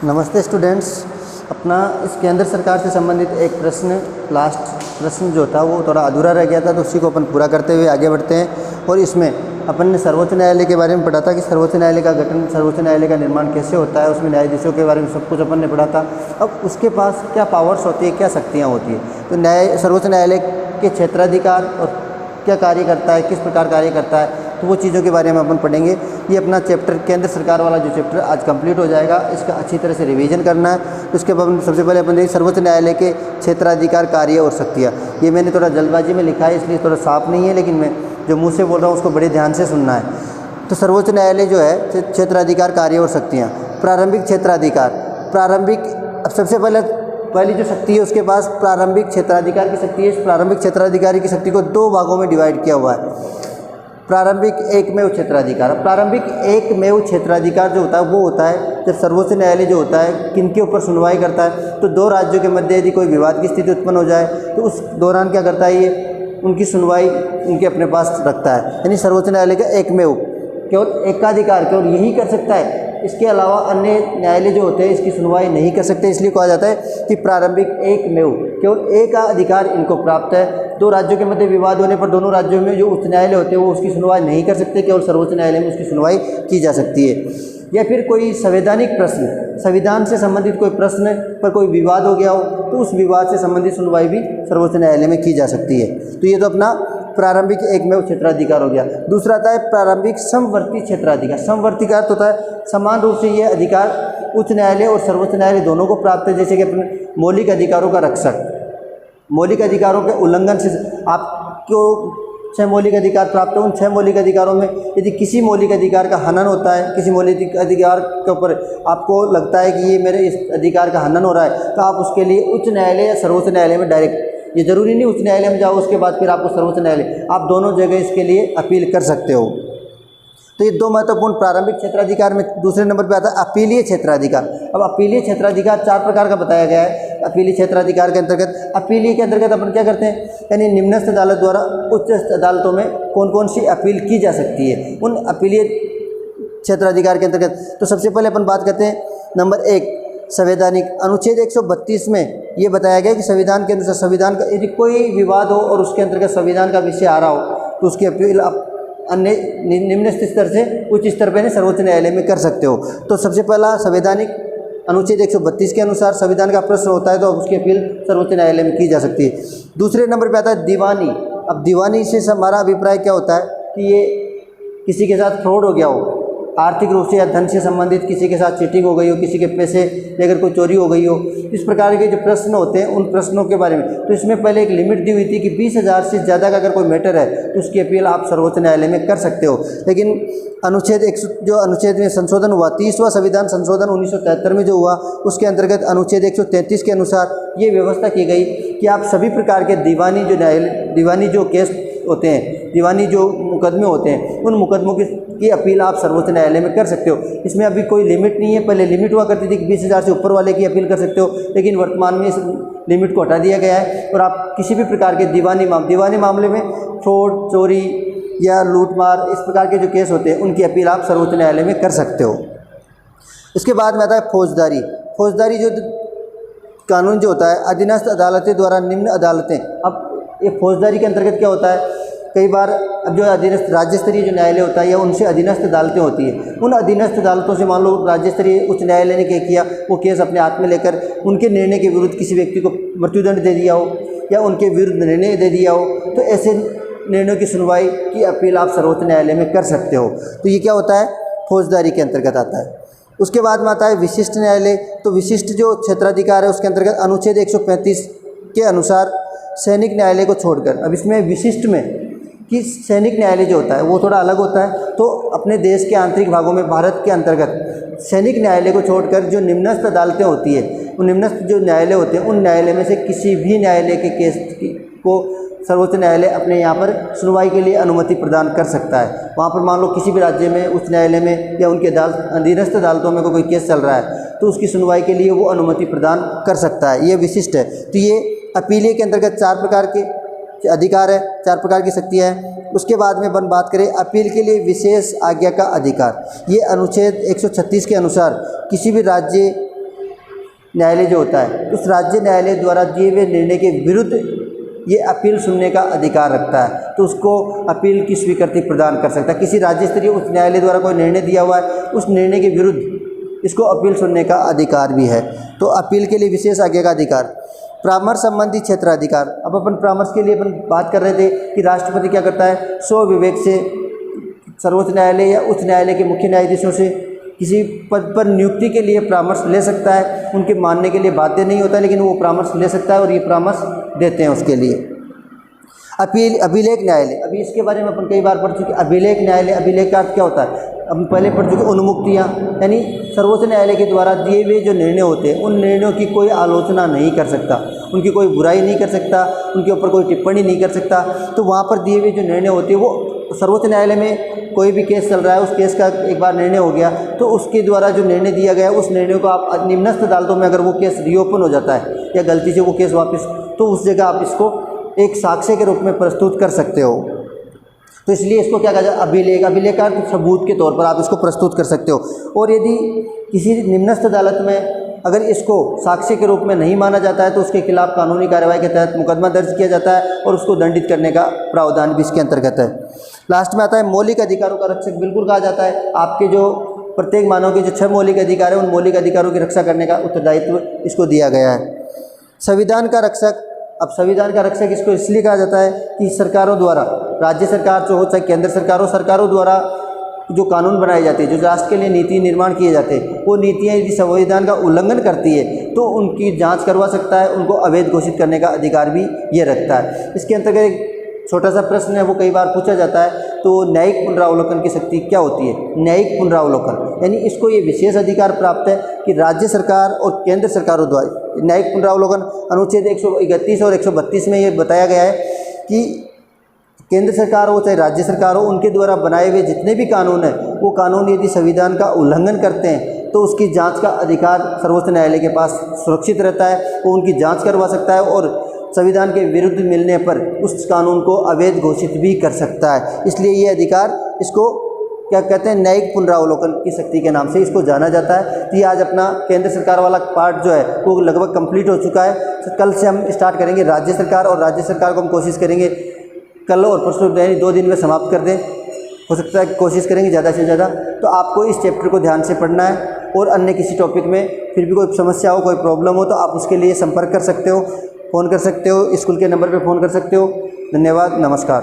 नमस्ते स्टूडेंट्स। अपना इस केंद्र सरकार से संबंधित एक लास्ट प्रश्न जो था वो थोड़ा अधूरा रह गया था, तो उसी को अपन पूरा करते हुए आगे बढ़ते हैं। और इसमें अपन ने सर्वोच्च न्यायालय के बारे में पढ़ा था कि सर्वोच्च न्यायालय का गठन, सर्वोच्च न्यायालय का निर्माण कैसे होता है, उसमें न्यायाधीशों के बारे में सब कुछ अपन ने पढ़ा था। अब उसके पास क्या पावर्स होती है, क्या शक्तियाँ होती है, तो सर्वोच्च न्यायालय के क्षेत्राधिकार और क्या कार्य करता है, किस प्रकार कार्य करता है, तो वो चीज़ों के बारे में अपन पढ़ेंगे। ये अपना चैप्टर केंद्र सरकार वाला जो चैप्टर आज कंप्लीट हो जाएगा, इसका अच्छी तरह से रिवीजन करना है। तो इसके बाद सबसे पहले अपन देखें सर्वोच्च न्यायालय के क्षेत्राधिकार, कार्य और शक्तियाँ। ये मैंने थोड़ा जल्दबाजी में लिखा है इसलिए थोड़ा साफ नहीं है, लेकिन मैं जो मुँह से बोल रहा हूँ उसको बड़े ध्यान से सुनना है। तो सर्वोच्च न्यायालय जो है क्षेत्राधिकार, कार्य और शक्तियाँ। प्रारंभिक क्षेत्राधिकार, अब सबसे पहली जो शक्ति है उसके पास प्रारंभिक क्षेत्राधिकार की शक्ति है। इस प्रारंभिक क्षेत्राधिकारी की शक्ति को दो भागों में डिवाइड किया हुआ है। प्रारंभिक एकमेव क्षेत्राधिकार। प्रारंभिक एकमेव क्षेत्राधिकार जो होता है वो होता है जब सर्वोच्च न्यायालय जो होता है किनके ऊपर सुनवाई करता है, तो दो राज्यों के मध्य यदि कोई विवाद की स्थिति उत्पन्न हो जाए तो उस दौरान क्या करता है, ये उनकी सुनवाई उनके अपने पास रखता है। यानी सर्वोच्च न्यायालय का एकमेव, केवल एकाधिकार केवल यही कर सकता है। इसके अलावा अन्य न्यायालय जो होते हैं इसकी सुनवाई नहीं कर सकते, इसलिए कहा जाता है कि प्रारंभिक एकमेव, केवल एक अधिकार इनको प्राप्त है। दो राज्यों के मध्य विवाद होने पर दोनों राज्यों में जो उच्च न्यायालय होते हैं वो उसकी सुनवाई नहीं कर सकते, केवल सर्वोच्च न्यायालय में उसकी सुनवाई की जा सकती है। या फिर कोई संवैधानिक प्रश्न, संविधान से संबंधित कोई प्रश्न पर कोई विवाद हो गया हो तो उस विवाद से संबंधित सुनवाई भी सर्वोच्च न्यायालय में की जा सकती है। तो ये तो अपना प्रारंभिक एकमेव क्षेत्राधिकार हो गया। दूसरा आता है प्रारंभिक समवर्ती क्षेत्राधिकार। समवर्ती का अर्थ होता है समान रूप से ये अधिकार उच्च न्यायालय और सर्वोच्च न्यायालय दोनों को प्राप्त है। जैसे कि अपने मौलिक अधिकारों का रक्षक, मौलिक अधिकारों के उल्लंघन से आपको 6 मौलिक अधिकार प्राप्त है। उन 6 मौलिक अधिकारों में यदि किसी मौलिक अधिकार का हनन होता है, किसी मौलिक अधिकार के ऊपर आपको लगता है कि ये मेरे इस अधिकार का हनन हो रहा है, तो आप उसके लिए उच्च न्यायालय या सर्वोच्च न्यायालय में डायरेक्ट, ये जरूरी नहीं उच्च न्यायालय में जाओ उसके बाद फिर आपको सर्वोच्च न्यायालय, आप दोनों जगह इसके लिए अपील कर सकते हो। तो ये दो महत्वपूर्ण प्रारंभिक क्षेत्राधिकार में। दूसरे नंबर पे आता है अपीलीय क्षेत्राधिकार। अब अपीलीय क्षेत्राधिकार 4 प्रकार का बताया गया है। अपीलीय क्षेत्राधिकार के अंतर्गत, अपीलीय के अंतर्गत अपन क्या करते हैं, यानी निम्नस्थ अदालत द्वारा उच्च अदालतों में कौन कौन सी अपील की जा सकती है उन अपीलीय क्षेत्राधिकार के अंतर्गत। तो सबसे पहले अपन बात करते हैं नंबर 1 संवैधानिक। अनुच्छेद 132 में ये बताया गया कि संविधान के अनुसार संविधान का यदि कोई विवाद हो और उसके अंतर्गत संविधान का विषय आ रहा हो तो उसकी अपील आप अन्य निम्न स्तर से उच्च स्तर पर सर्वोच्च न्यायालय में कर सकते हो। तो सबसे पहला संवैधानिक, अनुच्छेद 132 के अनुसार संविधान का प्रश्न होता है तो उसकी अपील सर्वोच्च न्यायालय में की जा सकती है। दूसरे नंबर पे आता है दीवानी। अब दीवानी से हमारा अभिप्राय क्या होता है कि ये किसी के साथ फ्रॉड हो गया हो, आर्थिक रूप से या धन से संबंधित किसी के साथ चीटिंग हो गई हो, किसी के पैसे लेकर कोई चोरी हो गई हो, इस प्रकार के जो प्रश्न होते हैं उन प्रश्नों के बारे में। तो इसमें पहले एक लिमिट दी हुई थी कि 20,000 से ज़्यादा का अगर कोई मैटर है तो उसकी अपील आप सर्वोच्च न्यायालय में कर सकते हो। लेकिन अनुच्छेद में संशोधन हुआ, 30वां संविधान संशोधन 1973 में जो हुआ, उसके अंतर्गत अनुच्छेद 133 के अनुसार ये व्यवस्था की गई कि आप सभी प्रकार के दीवानी जो केस होते हैं, दीवानी जो मुकदमे होते हैं, उन मुकदमों की अपील आप सर्वोच्च न्यायालय में कर सकते हो। इसमें अभी कोई लिमिट नहीं है। पहले लिमिट हुआ करती थी कि 20,000 से ऊपर वाले की अपील कर सकते हो, लेकिन वर्तमान में इस लिमिट को हटा दिया गया है और आप किसी भी प्रकार के दीवानी मामले में फ्रॉड, चोरी या लूटमार, इस प्रकार के जो केस होते हैं उनकी अपील आप सर्वोच्च न्यायालय में कर सकते हो। इसके बाद में आता है फौजदारी। फौजदारी जो कानून जो होता है, अधीनस्थ अदालतें द्वारा निम्न अदालतें। अब ये फौजदारी के अंतर्गत क्या होता है, कई बार अब जो अधीनस्थ राज्य स्तरीय जो न्यायालय होता है या उनसे अधीनस्थ अदालतें होती है, उन अधीनस्थ अदालतों से मान लो राज्य स्तरीय उच्च न्यायालय ने क्या किया, वो केस अपने हाथ में लेकर उनके निर्णय के विरुद्ध किसी व्यक्ति को मृत्युदंड दे दिया हो या उनके विरुद्ध निर्णय दे दिया हो, तो ऐसे निर्णयों की सुनवाई की अपील आप सर्वोच्च न्यायालय में कर सकते हो। तो ये क्या होता है, फौजदारी के अंतर्गत आता है। उसके बाद में आता है विशिष्ट न्यायालय। तो विशिष्ट जो क्षेत्राधिकार है उसके अंतर्गत अनुच्छेद 135 के अनुसार सैनिक न्यायालय को छोड़कर, अब इसमें विशिष्ट में कि सैनिक न्यायालय जो होता है वो थोड़ा अलग होता है। तो अपने देश के आंतरिक भागों में भारत के अंतर्गत सैनिक न्यायालय को छोड़कर जो निम्नस्थ अदालतें होती है, वो निम्नस्थ जो न्यायालय होते हैं उन न्यायालय में से किसी भी न्यायालय के केस को सर्वोच्च न्यायालय अपने यहाँ पर सुनवाई के लिए अनुमति प्रदान कर सकता है। वहाँ पर मान लो किसी भी राज्य में उच्च न्यायालय में या उनके अधीनस्थ अदालतों में कोई केस चल रहा है तो उसकी सुनवाई के लिए वो अनुमति प्रदान कर सकता है। ये विशिष्ट है। तो ये अपीलीय के अंतर्गत 4 प्रकार के अधिकार है, 4 प्रकार की शक्तियाँ हैं। उसके बाद में अपन बात करें अपील के लिए विशेष आज्ञा का अधिकार। ये अनुच्छेद 136 के अनुसार किसी भी राज्य न्यायालय जो होता है उस राज्य न्यायालय द्वारा दिए हुए निर्णय के विरुद्ध ये अपील सुनने का अधिकार रखता है, तो उसको अपील की स्वीकृति प्रदान कर सकता है। किसी राज्य स्तरीय उच्च न्यायालय द्वारा कोई निर्णय दिया हुआ है, उस निर्णय के विरुद्ध इसको अपील सुनने का अधिकार भी है। तो अपील के लिए विशेष आज्ञा का अधिकार। परामर्श संबंधी क्षेत्राधिकार। अब अपन परामर्श के लिए अपन बात कर रहे थे कि राष्ट्रपति क्या करता है, स्वविवेक से सर्वोच्च न्यायालय या उच्च न्यायालय के मुख्य न्यायाधीशों से किसी पद पर नियुक्ति के लिए परामर्श ले सकता है। उनके मानने के लिए बाध्य नहीं होता, लेकिन वो परामर्श ले सकता है और ये परामर्श देते हैं उसके लिए। अभिलेख न्यायालय, अभी इसके बारे में अपन कई बार पढ़ चुके। अभिलेख न्यायालय, अभिलेख का अर्थ क्या होता है, हम पहले पढ़ चुके उन्मुक्तियाँ, यानी सर्वोच्च न्यायालय के द्वारा दिए हुए जो निर्णय होते हैं उन निर्णयों की कोई आलोचना नहीं कर सकता, उनकी कोई बुराई नहीं कर सकता, उनके ऊपर कोई टिप्पणी नहीं कर सकता। तो वहाँ पर दिए हुए जो निर्णय होते हैं वो सर्वोच्च न्यायालय में कोई भी केस चल रहा है, उस केस का एक बार निर्णय हो गया तो उसके द्वारा जो निर्णय दिया गया है उस निर्णय को आप निम्नस्थ अदालतों में अगर वो केस रीओपन हो जाता है या गलती से वो केस वापस, तो उस जगह आप इसको एक साक्ष्य के रूप में प्रस्तुत कर सकते हो। तो इसलिए इसको क्या कहा जाए, अभिलेख। अभिलेख का सबूत के तौर पर आप इसको प्रस्तुत कर सकते हो। और यदि किसी निम्नस्थ अदालत में अगर इसको साक्ष्य के रूप में नहीं माना जाता है तो उसके खिलाफ कानूनी कार्रवाई के तहत मुकदमा दर्ज किया जाता है और उसको दंडित करने का प्रावधान भी इसके अंतर्गत है। लास्ट में आता है मौलिक अधिकारों का रक्षक। बिल्कुल कहा जाता है आपके जो प्रत्येक मानव के जो 6 मौलिक अधिकार है उन मौलिक अधिकारों की रक्षा करने का उत्तरदायित्व इसको दिया गया है। संविधान का रक्षक। अब संविधान का रक्षक इसको इसलिए कहा जाता है कि सरकारों द्वारा, राज्य सरकार जो हो चाहे केंद्र सरकार हो, सरकारों द्वारा जो कानून बनाए जाते हैं, जो राष्ट्र के लिए नीति निर्माण किए जाते हैं, वो नीतियाँ यदि संविधान का उल्लंघन करती है तो उनकी जांच करवा सकता है, उनको अवैध घोषित करने का अधिकार भी ये रखता है। इसके अंतर्गत एक छोटा सा प्रश्न है, वो कई बार पूछा जाता है, तो न्यायिक पुनरावलोकन की शक्ति क्या होती है। न्यायिक पुनरावलोकन यानी इसको ये विशेष अधिकार प्राप्त है कि राज्य सरकार और केंद्र सरकारों द्वारा न्यायिक पुनरावलोकन अनुच्छेद 131 और 132 में ये बताया गया है कि केंद्र सरकार हो चाहे राज्य सरकार हो, उनके द्वारा बनाए हुए जितने भी कानून हैं वो कानून यदि संविधान का उल्लंघन करते हैं तो उसकी जांच का अधिकार सर्वोच्च न्यायालय के पास सुरक्षित रहता है। वो उनकी जांच करवा सकता है और संविधान के विरुद्ध मिलने पर उस कानून को अवैध घोषित भी कर सकता है। इसलिए ये अधिकार, इसको क्या कहते हैं, न्यायिक पुनरावलोकन की शक्ति के नाम से इसको जाना जाता है। तो ये आज अपना केंद्र सरकार वाला पार्ट जो है वो लगभग कंप्लीट हो चुका है। तो कल से हम स्टार्ट करेंगे राज्य सरकार, और राज्य सरकार को हम कोशिश करेंगे कल और परसों यानी 2 दिन में समाप्त कर दें। हो सकता है कोशिश करेंगे ज़्यादा से ज़्यादा। तो आपको इस चैप्टर को ध्यान से पढ़ना है, और अन्य किसी टॉपिक में फिर भी कोई समस्या हो, कोई प्रॉब्लम हो तो आप उसके लिए संपर्क कर सकते हो, फ़ोन कर सकते हो, स्कूल के नंबर पर फ़ोन कर सकते हो। धन्यवाद, नमस्कार।